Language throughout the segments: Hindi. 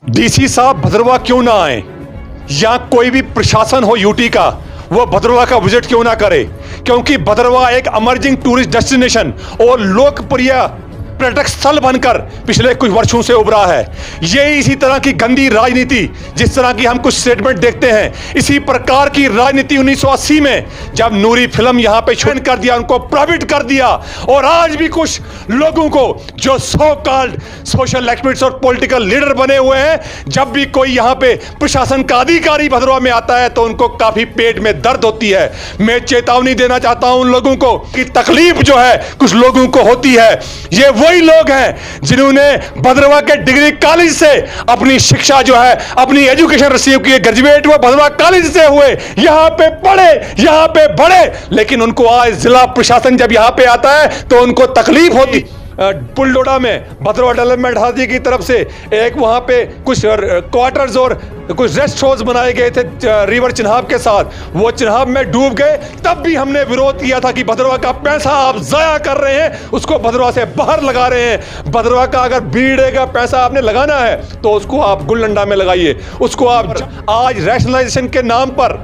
डीसी साहब भद्रवा क्यों ना आए, या कोई भी प्रशासन हो यूटी का वो भद्रवा का विजिट क्यों ना करे, क्योंकि भद्रवा एक अमर्जिंग टूरिस्ट डेस्टिनेशन और लोकप्रिय पर्यटक स्थल बनकर पिछले कुछ वर्षों से उभरा है। ये इसी तरह की गंदी राजनीति, जिस तरह की हम कुछ स्टेटमेंट देखते हैं, इसी प्रकार की राजनीति 1980 में जब नूरी फिल्म यहां पे शूट कर दिया, उनको प्रॉफिट कर दिया, और आज भी कुछ लोगों को जो सो कॉल्ड सोशल एक्टिविस्ट और पॉलिटिकल लीडर बने हुए हैं, जब भी कोई यहां पे प्रशासन का अधिकारी भद्रवा में आता है तो उनको काफी पेट में दर्द होती है। मैं चेतावनी देना चाहता हूं उन लोगों को कि तकलीफ जो है कुछ लोगों को होती है। ये वही लोग हैं जिन्होंने भद्रवा के डिग्री कॉलेज से अपनी शिक्षा जो है, अपनी एजुकेशन रिसीव की, ग्रेजुएट वो भद्रवा कॉलेज से हुए, यहां पे पढ़े, यहां पे बढ़े, लेकिन उनको आज जिला प्रशासन जब यहां पे आता है तो उनको तकलीफ होती। पुलडोडा में भद्रवा डेवलपमेंट अथॉरिटी की तरफ से एक वहां पे कुछ क्वार्टर्स और कुछ रेस्ट हाउस बनाए गए थे रिवर चिन्हाब के साथ, वो चिन्हाब में डूब गए। तब भी हमने विरोध किया था कि भद्रवा का पैसा आप जाया कर रहे हैं, उसको भद्रवा से बाहर लगा रहे हैं। भद्रवा का अगर बीड़े का पैसा आपने लगाना है तो उसको आप गुलडंडा में लगाइए, उसको आप। आज रैशनलाइजेशन के नाम पर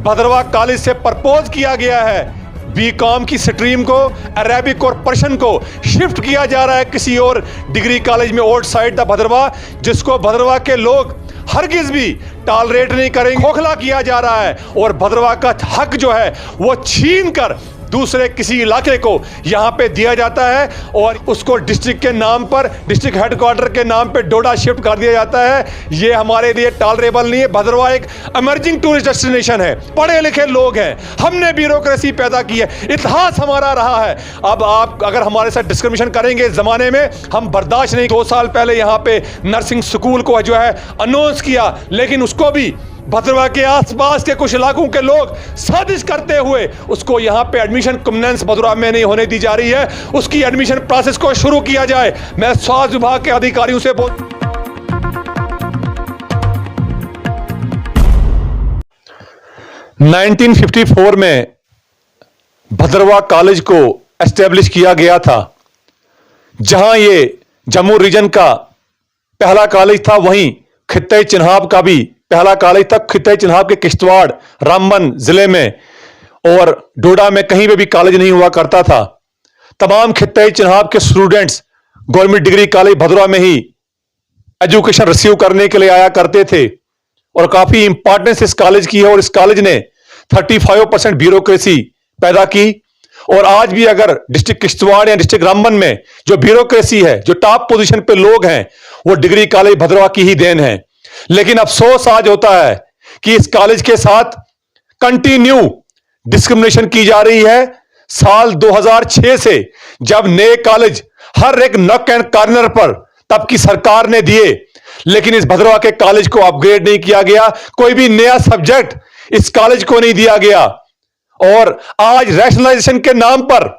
भद्रवा कॉलेज से प्रपोज किया गया है बीकॉम की स्ट्रीम को, अरेबिक और पर्शियन को शिफ्ट किया जा रहा है किसी और डिग्री कॉलेज में आउट साइड द भद्रवा, जिसको भद्रवा के लोग हरगिज भी टॉलरेट नहीं करेंगे। खोखला किया जा रहा है और भद्रवा का हक जो है वो छीन कर दूसरे किसी इलाके को यहां पे दिया जाता है और उसको डिस्ट्रिक्ट के नाम पर, डिस्ट्रिक्ट हेडक्वार्टर के नाम पे डोडा शिफ्ट कर दिया जाता है। ये हमारे लिए टॉलरेबल नहीं है। भद्रवा एक इमर्जिंग टूरिस्ट डेस्टिनेशन है, पढ़े लिखे लोग हैं, हमने ब्यूरोक्रेसी पैदा की है, इतिहास हमारा रहा है। अब आप अगर हमारे साथ डिस्क्रिमिनेशन करेंगे इस जमाने में, हम बर्दाश्त नहीं। 2 साल पहले यहां पे नर्सिंग स्कूल को जो है अनाउंस किया, लेकिन उसको भी भद्रवा के आसपास के कुछ इलाकों के लोग साजिश करते हुए उसको यहां पे एडमिशन कन्वेंस भद्रवा में नहीं होने दी जा रही है। उसकी एडमिशन प्रोसेस को शुरू किया जाए। मैं स्वास्थ्य विभाग के अधिकारियों से बोल 1954 में भद्रवा कॉलेज को एस्टेब्लिश किया गया था, जहां ये जम्मू रीजन का पहला कॉलेज था, वहीं खित्ते चिन्हाब का भी पहला कॉलेज था। खित्ते चिन्हाब के किश्तवाड़, रामबन जिले में और डोडा में कहीं पे भी कॉलेज नहीं हुआ करता था। तमाम खित्ते चिन्हाब के स्टूडेंट्स गवर्नमेंट डिग्री कॉलेज भद्रवा में ही एजुकेशन रिसीव करने के लिए आया करते थे और काफी इंपॉर्टेंस इस कॉलेज की है। और इस कॉलेज ने 35% ब्यूरोक्रेसी पैदा की। और आज भी अगर डिस्ट्रिक्ट किश्तवाड़ या डिस्ट्रिक्ट रामबन में जो ब्यूरोक्रेसी है, जो टॉप पोजीशन पे लोग हैं, वो डिग्री कॉलेज भद्रवा की ही देन है। लेकिन अफसोस आज होता है कि इस कॉलेज के साथ कंटिन्यू डिस्क्रिमिनेशन की जा रही है। साल 2006 से जब नए कॉलेज हर एक नक एंड कॉर्नर पर तब की सरकार ने दिए, लेकिन इस भद्रवा के कॉलेज को अपग्रेड नहीं किया गया। कोई भी नया सब्जेक्ट इस कॉलेज को नहीं दिया गया। और आज रैशनलाइजेशन के नाम पर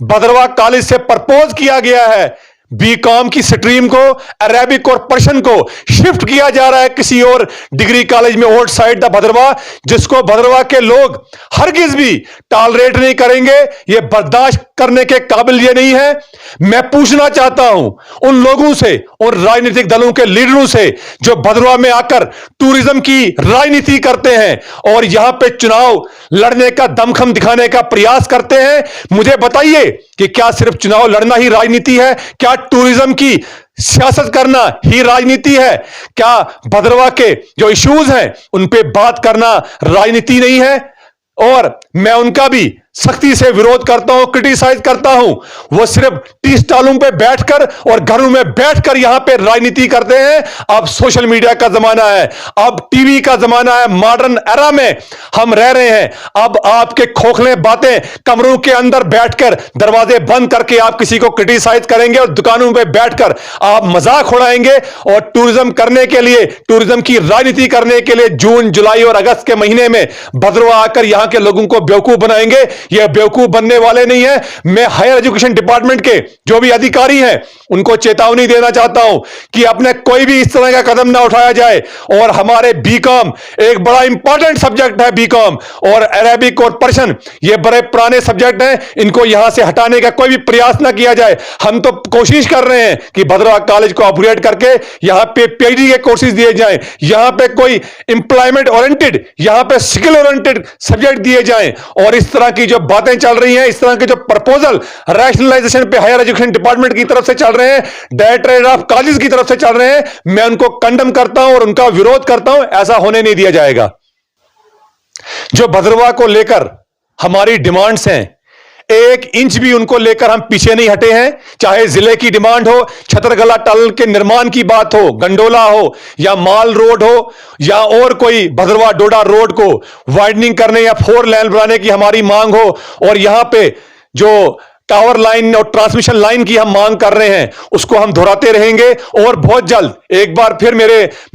भद्रवा कॉलेज से प्रपोज किया गया है बीकॉम की स्ट्रीम को, अरेबिक और पर्शियन को शिफ्ट किया जा रहा है किसी और डिग्री कॉलेज में आउट साइड द भद्रवा, जिसको भद्रवा के लोग हरगिज भी टॉलरेट नहीं करेंगे। ये बर्दाश्त करने के काबिल ये नहीं है। मैं पूछना चाहता हूं उन लोगों से, उन राजनीतिक दलों के लीडरों से जो भद्रवा में आकर टूरिज्म की राजनीति करते हैं और यहां पे चुनाव लड़ने का दमखम दिखाने का प्रयास करते हैं, मुझे बताइए कि क्या सिर्फ चुनाव लड़ना ही राजनीति है? क्या टूरिज्म की सियासत करना ही राजनीति है? क्या भद्रवा के जो इश्यूज हैं उन पे बात करना राजनीति नहीं है? और मैं उनका भी सख्ती से विरोध करता हूं, क्रिटिसाइज करता हूं। वो सिर्फ टी स्टॉलों पे बैठकर और घरों में बैठकर यहां पे राजनीति करते हैं। अब सोशल मीडिया का जमाना है, अब टीवी का जमाना है, मॉडर्न एरा में हम रह रहे हैं। अब आपके खोखले बातें कमरों के अंदर बैठकर दरवाजे बंद करके आप किसी को क्रिटिसाइज करेंगे और दुकानों पे बैठकर आप मजाक उड़ाएंगे और टूरिज्म करने के लिए, टूरिज्म की राजनीति करने के लिए जून, जुलाई और अगस्त के महीने में भद्रवा आकर यहां के लोगों को बेवकूफ बनाएंगे। ये बेवकूफ बनने वाले नहीं है। मैं हायर एजुकेशन डिपार्टमेंट के जो भी अधिकारी हैं उनको चेतावनी देना चाहता हूं कि अपने कोई भी इस तरह का कदम ना उठाया जाए। और हमारे बीकॉम एक बड़ा इंपॉर्टेंट सब्जेक्ट है, बीकॉम और अरेबिक और पर्शियन, ये बड़े पुराने सब्जेक्ट हैं, इनको यहां से हटाने का कोई भी प्रयास ना किया जाए। हम तो कोशिश कर रहे हैं कि भद्रवाह कॉलेज को अपग्रेड करके यहां पे पीएचडी के कोर्सेज दिए जाएं, यहां पे कोई एम्प्लॉयमेंट ओरिएंटेड, यहां पे स्किल ओरिएंटेड सब्जेक्ट दिए जाएं। और इस तरह की जो बातें चल रही हैं, इस तरह के जो प्रपोजल रैशनलाइजेशन पे हायर एजुकेशन डिपार्टमेंट की तरफ से चल रहे हैं, डायरेक्टरेट ऑफ कॉलेज की तरफ से चल रहे हैं, मैं उनको कंडम करता हूं और उनका विरोध करता हूं। ऐसा होने नहीं दिया जाएगा। जो भद्रवाह को लेकर हमारी डिमांड्स हैं, एक इंच भी उनको लेकर हम पीछे नहीं हटे हैं। चाहे जिले की डिमांड हो, छतरगला टनल के निर्माण की बात हो, गंडोला हो या माल रोड हो या और कोई भद्रवाह डोडा रोड को वाइडनिंग करने या 4 लेन बनाने की हमारी मांग हो, और यहां पे जो टावर लाइन और ट्रांसमिशन लाइन की हम मांग कर रहे हैं उसको हम दोहराते रहेंगे। और बहुत जल्द एक बार फिर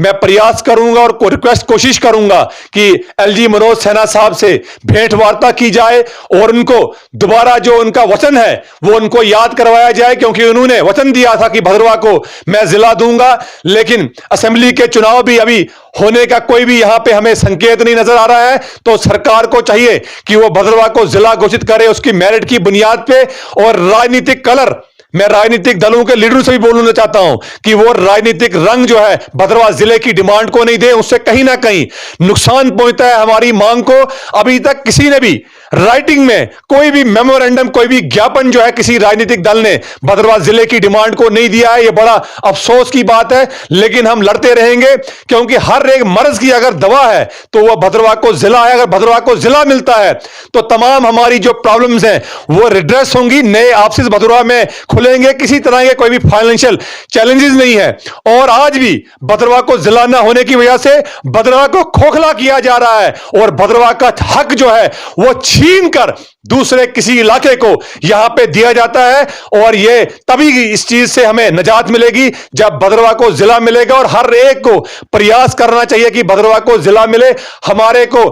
मैं प्रयास करूंगा और रिक्वेस्ट कोशिश करूंगा कि एलजी मनोज सिन्हा साहब से भेंट वार्ता की जाए और उनको दोबारा जो उनका वचन है वो उनको याद करवाया जाए, क्योंकि उन्होंने वचन दिया था कि भद्रवाह को मैं जिला दूंगा, लेकिन असेंबली के चुनाव भी अभी होने का कोई भी यहां पे हमें संकेत नहीं नजर आ रहा है। तो सरकार को चाहिए कि वो भद्रवाह को जिला घोषित करे उसकी मेरिट की बुनियाद पे। और राजनीतिक कलर, मैं राजनीतिक दलों के लीडरों से भी बोलना चाहता हूं कि वो राजनीतिक रंग जो है भद्रवाह जिले की डिमांड को नहीं दे, उससे कहीं ना कहीं नुकसान पहुंचता है हमारी मांग को। अभी तक किसी ने भी राइटिंग में कोई भी मेमोरेंडम, कोई भी ज्ञापन जो है किसी राजनीतिक दल ने भद्रवाह जिले की डिमांड को नहीं दिया है। यह बड़ा अफसोस की बात है, लेकिन हम लड़ते रहेंगे, क्योंकि हर एक मर्ज की अगर दवा है तो वह भद्रवाह को जिला है। अगर भद्रवाह को जिला मिलता है तो तमाम हमारी जो प्रॉब्लम्स हैं वो रिड्रेस होंगी, नए ऑफिस भद्रवाह में खुलेंगे, किसी तरह के कोई भी फाइनेंशियल चैलेंजेस नहीं है। और आज भी भद्रवाह को जिला न होने की वजह से भद्रवाह को खोखला किया जा रहा है और भद्रवाह का हक जो है वो छीन कर दूसरे किसी इलाके को यहां पे दिया जाता है। और ये तभी इस चीज से हमें निजात मिलेगी जब भद्रवाह को जिला मिलेगा। और हर एक को प्रयास करना चाहिए कि भद्रवाह को जिला मिले। हमारे को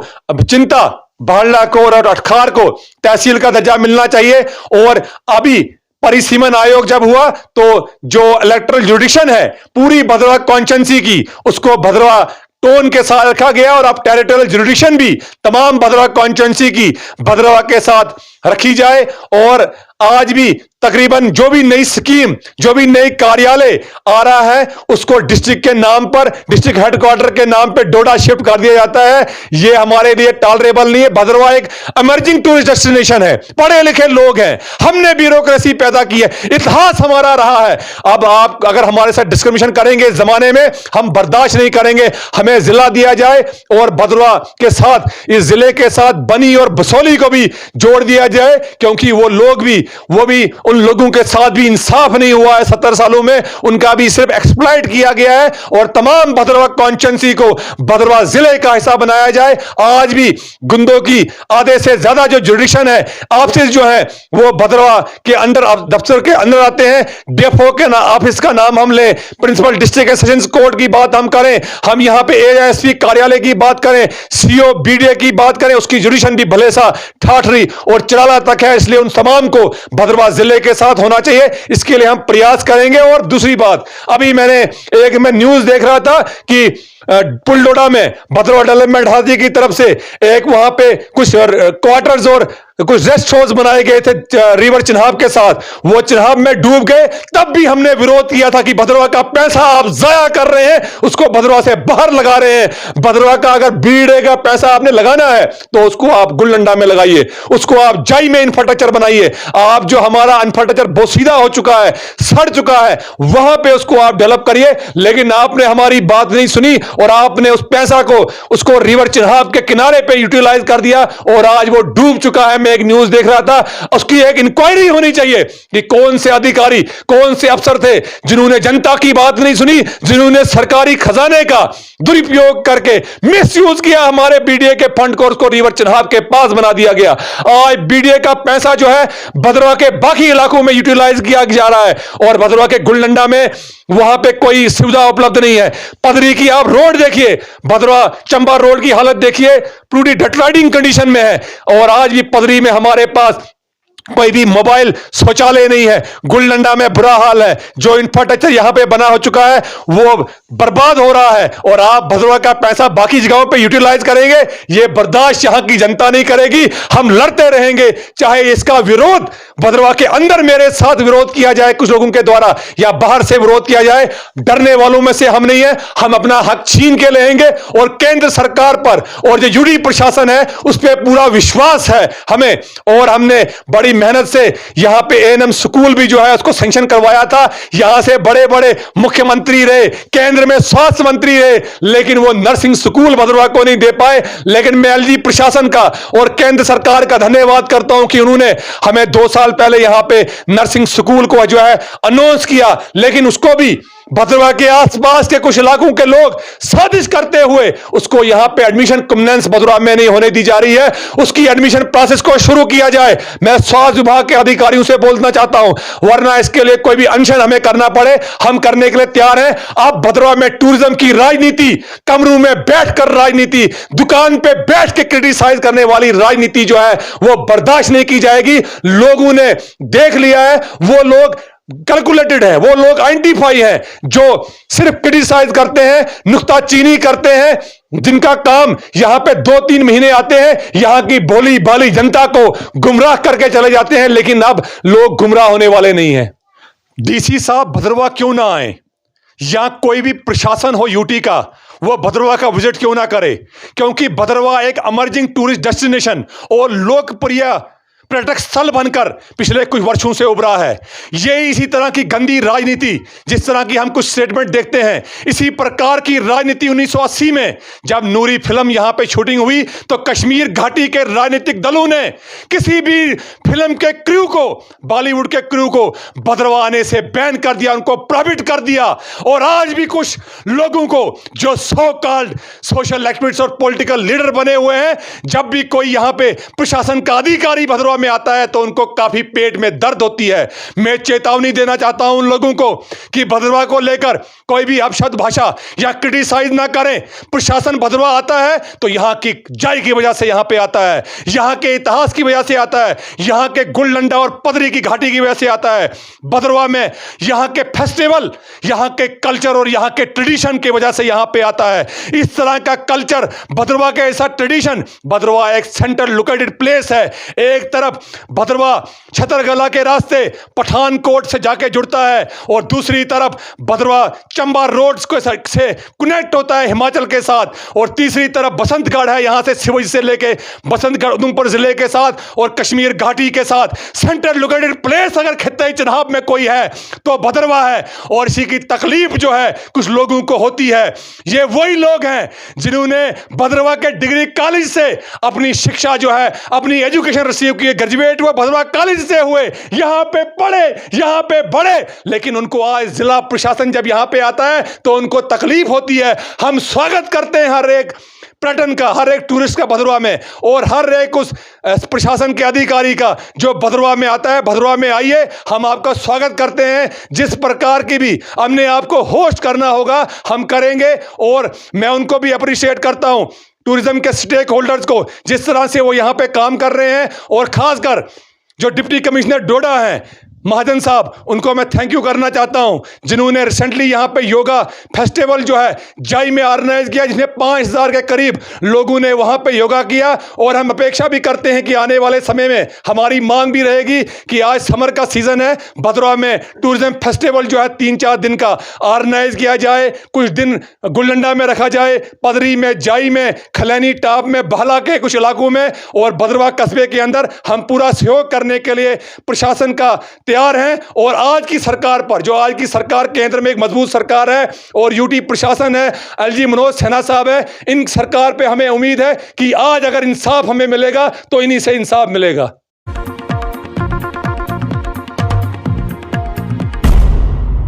चिंता भालना को और अटखार को तहसील का दर्जा मिलना चाहिए। और अभी परिसीमन आयोग जब हुआ तो जो इलेक्टरल जुडिक्शन है पूरी भद्रवाह कॉन्स्टिट्यूंसी की, उसको भद्रवाह टोन के साथ रखा गया। और अब टेरिटोरियल जुडिक्शन भी तमाम भद्रवाह कॉन्स्टिट्यूंसी की भद्रवाह के साथ रखी जाए। और आज भी तकरीबन जो भी नई स्कीम, जो भी नई कार्यालय आ रहा है उसको डिस्ट्रिक्ट के नाम पर, डिस्ट्रिक्ट हेडक्वार्टर के नाम पर डोडा शिफ्ट कर दिया जाता है। यह हमारे लिए टॉलरेबल नहीं है। भद्रवाह एक इमर्जिंग टूरिस्ट डेस्टिनेशन है, पढ़े लिखे लोग हैं, हमने ब्यूरोक्रेसी पैदा की है, इतिहास हमारा रहा है। अब आप अगर हमारे साथ डिस्क्रिमिनेशन करेंगे इस जमाने में, हम बर्दाश्त नहीं करेंगे। हमें जिला दिया जाए और भद्रवाह के साथ, इस जिले के साथ बनी और बसोली को भी जोड़ दिया जाए, क्योंकि वो लोग भी, वो भी उन लोगों के साथ भी इंसाफ नहीं हुआ है 70 सालों में, उनका भी सिर्फ एक्सप्लॉइट किया गया है। और तमाम भद्रवाह कॉन्स्टिट्यूंसी को भद्रवाह जिले का हिस्सा बनाया जाए। आज भी गुंदों की आधे से ज्यादा जो जुडिक्शन है, ऑफिस जो है वो भद्रवाह के अंडर, दफ्तर के अंदर आते हैं। डेफो के ऑफिस का नाम हम ले, प्रिंसिपल डिस्ट्रिक्ट सेशंस कोर्ट की बात हम करें, हम यहां पे एएसपी कार्यालय की बात करें, सीओ बीडीए की बात करें, उसकी जुडिक्शन भी भले सा ठाठरी और चिराला तक है। इसलिए उन तमाम को भद्रवाह जिले के साथ होना चाहिए, इसके लिए हम प्रयास करेंगे। और दूसरी बात, अभी मैं न्यूज देख रहा था कि पुलडोडा में भद्रवाह डेवलपमेंट अथॉरिटी की तरफ से एक वहां पे कुछ क्वार्टर्स और कुछ रेस्ट हाउस बनाए गए थे रिवर चिन्हाब के साथ, वो चिन्हाब में डूब गए। तब भी हमने विरोध किया था कि भद्रवाह का पैसा आप जाया कर रहे हैं, उसको भद्रवाह से बाहर लगा रहे हैं। भद्रवाह का अगर बीड़े का पैसा आपने लगाना है तो उसको आप गुलडंडा में लगाइए, उसको आप जाई में इंफ्रास्ट्रक्चर बनाइए। आप जो हमारा इंफ्रास्ट्रक्चर बोसीदा हो चुका है, सड़ चुका है, वहां पे उसको आप डेवलप करिए। लेकिन आपने हमारी बात नहीं सुनी और आपने उस पैसा को, उसको रिवर चिन्हाब के किनारे पे यूटिलाइज कर दिया और आज वो डूब चुका है। मैं एक न्यूज देख रहा था, उसकी एक इंक्वायरी होनी चाहिए कि कौन से अधिकारी, कौन से अफसर थे जिन्होंने जनता की बात नहीं सुनी, जिन्होंने सरकारी खजाने का दुरुपयोग करके मिसयूज किया। हमारे बीडीए के फंड को, उसको रिवर चिन्हाब के पास बना दिया गया। आज बीडीए का पैसा जो है भद्रवाह के बाकी इलाकों में यूटिलाइज किया जा रहा है और भद्रवाह के गुलडंडा में वहां पे कोई सुविधा उपलब्ध नहीं है। पदरी की आप रोड देखिए, भदरवा चंबा रोड की हालत देखिए, पूरी डिटराइटिंग कंडीशन में है। और आज भी पदरी में हमारे पास कोई भी मोबाइल शौचालय नहीं है। गुलडंडा में बुरा हाल है। जो इंफ्रास्ट्रक्चर यहां पे बना हो चुका है वो बर्बाद हो रहा है, और आप भदरवा का पैसा बाकी जगहों पे यूटिलाइज करेंगे, ये बर्दाश्त यहां की जनता नहीं करेगी। हम लड़ते रहेंगे, चाहे इसका विरोध भदरवा के अंदर मेरे साथ विरोध किया जाए कुछ लोगों के द्वारा, या बाहर से विरोध किया जाए। डरने वालों में से हम नहीं है। हम अपना हक छीन के लेंगे, और केंद्र सरकार पर और जो यूडी प्रशासन है उस पर पूरा विश्वास है हमें। और हमने बड़ी मेहनत से यहां पे एएनएम स्कूल भी जो है उसको सैंक्शन करवाया था। यहां से बड़े बड़े मुख्यमंत्री रहे, केंद्र में स्वास्थ्य मंत्री रहे, लेकिन वो नर्सिंग स्कूल भदरवा को नहीं दे पाए। लेकिन मैं एलजी प्रशासन का और केंद्र सरकार का धन्यवाद करता हूं कि उन्होंने हमें 2 साल पहले यहां पे नर्सिंग स्कूल को जो है अनाउंस किया, लेकिन उसको भी भदरवा के आसपास के कुछ इलाकों के लोग साजिश करते हुए उसको यहां पे एडमिशन कन्वेंस भदरवा में नहीं होने दी जा रही है। उसकी एडमिशन प्रोसेस को शुरू किया जाए। मैं स्वास्थ्य विभाग के अधिकारियों से बोलना चाहता हूं, वरना इसके लिए कोई भी अनशन हमें करना पड़े, हम करने के लिए तैयार हैं। आप भदरवा में टूरिज्म की राजनीति, कमरों में बैठकर राजनीति, दुकान पे बैठ के क्रिटिसाइज करने वाली राजनीति जो है वो बर्दाश्त नहीं की जाएगी। लोगों ने देख लिया है, वो लोग कैलकुलेटेड है, वो लोग आइडेंटिफाई है जो सिर्फ क्रिटिसाइज करते हैं, नुक्ताचीनी करते हैं, जिनका काम यहां पे 2-3 महीने आते हैं, यहां की भोली भाली जनता को गुमराह करके चले जाते हैं। लेकिन अब लोग गुमराह होने वाले नहीं हैं। डीसी साहब भदरवा क्यों ना आए, या कोई भी प्रशासन हो यूटी का, वो भदरवा का विजिट क्यों ना करे, क्योंकि भदरवा एक इमर्जिंग टूरिस्ट डेस्टिनेशन और लोकप्रिय पर्यटक स्थल बनकर पिछले कुछ वर्षों से उभरा है। ये इसी तरह की गंदी राजनीति, जिस तरह की हम कुछ स्टेटमेंट देखते हैं, इसी प्रकार की राजनीति 1980 में जब नूरी फिल्म यहां पे शूटिंग हुई तो कश्मीर घाटी के राजनीतिक दलों ने किसी भी फिल्म के क्रू को, बॉलीवुड के क्रू को भदरवा आने से बैन कर दिया, उनको प्रोहिबिट कर दिया। और आज भी कुछ लोगों को जो सो कॉल्ड सोशल एक्टिविस्ट और पॉलिटिकल लीडर बने हुए हैं, जब भी कोई यहां पे प्रशासन का अधिकारी भदरवा में आता है तो उनको काफी पेट में दर्द होती है। मैं चेतावनी देना चाहता हूं उन लोगों को कि भदरवा को लेकर कोई भी अपशब्द भाषा या क्रिटिसाइज ना करें। प्रशासन भदरवा आता है तो यहां की जाय की वजह से यहां पे आता है, यहां के इतिहास की वजह से आता है, यहां के गुलडंडा और पदरी की घाटी की वजह से आता है। भदरवा में यहां के फेस्टिवल, यहां के कल्चर और यहां के ट्रेडिशन की वजह से यहां पे आता है। इस तरह का कल्चर, भदरवा का ऐसा ट्रेडिशन, भदरवा एक सेंट्रल लोकेटेड प्लेस है। एक तरफ भदरवा छतरगला के रास्ते पठानकोट से जाके जुड़ता है, और दूसरी तरफ भदरवा चंबा रोड से कनेक्ट होता है हिमाचल के साथ, और तीसरी तरफ बसंतगढ़ है, यहां से शिवजी से लेके बसंतगढ़ उधमपुर जिले के साथ और कश्मीर घाटी के साथ। सेंट्रल लोकेटेड प्लेस अगर खित्ते चनाब में कोई है तो भदरवा है। और इसी की तकलीफ जो है कुछ लोगों को होती है। ये वही लोग हैं जिन्होंने भदरवा के डिग्री कॉलेज से अपनी शिक्षा जो है, अपनी एजुकेशन रिसीव की, ग्रेजुएट हुए भदरवा कॉलेज से हुए, यहां पे पढ़े, यहां पे बढ़े, लेकिन उनको आज जिला प्रशासन जब यहां पे आता है तो उनको तकलीफ होती है। हम स्वागत करते हैं हर एक पर्यटन का, हर एक टूरिस्ट का भदरवा में, और हर एक उस प्रशासन के अधिकारी का जो भदरवा में आता है। भदरवा में आइए, हम आपका स्वागत करते हैं। जिस प्रकार की भी हमने आपको होस्ट करना होगा हम करेंगे, और मैं उनको भी अप्रिशिएट करता हूं, टूरिज्म के स्टेक होल्डर्स को, जिस तरह से वो यहां पे काम कर रहे हैं। और खासकर जो डिप्टी कमिश्नर डोडा हैं, महाजन साहब, उनको मैं थैंक यू करना चाहता हूं, जिन्होंने रिसेंटली यहां पे योगा फेस्टिवल जो है जाई में ऑर्गेनाइज किया, जिसमें 5000 के करीब लोगों ने वहां पे योगा किया। और हम अपेक्षा भी करते हैं कि आने वाले समय में हमारी मांग भी रहेगी कि आज समर का सीजन है, भदरवा में टूरिज्म फेस्टिवल जो है 3-4 दिन का ऑर्गेनाइज किया जाए। कुछ दिन गुलडंडा में रखा जाए, पदरी में, जाई में, खलैनी टॉप में, बहला के कुछ इलाकों में, और भदरवा कस्बे के अंदर हम पूरा सहयोग करने के लिए प्रशासन का तैयार हैं। और आज की सरकार पर, जो आज की सरकार केंद्र में एक मजबूत सरकार है और यूटी प्रशासन है, एलजी मनोज सिन्हा साहब है, इन सरकार पे हमें उम्मीद है कि आज अगर इंसाफ हमें मिलेगा तो इन्हीं से इंसाफ मिलेगा।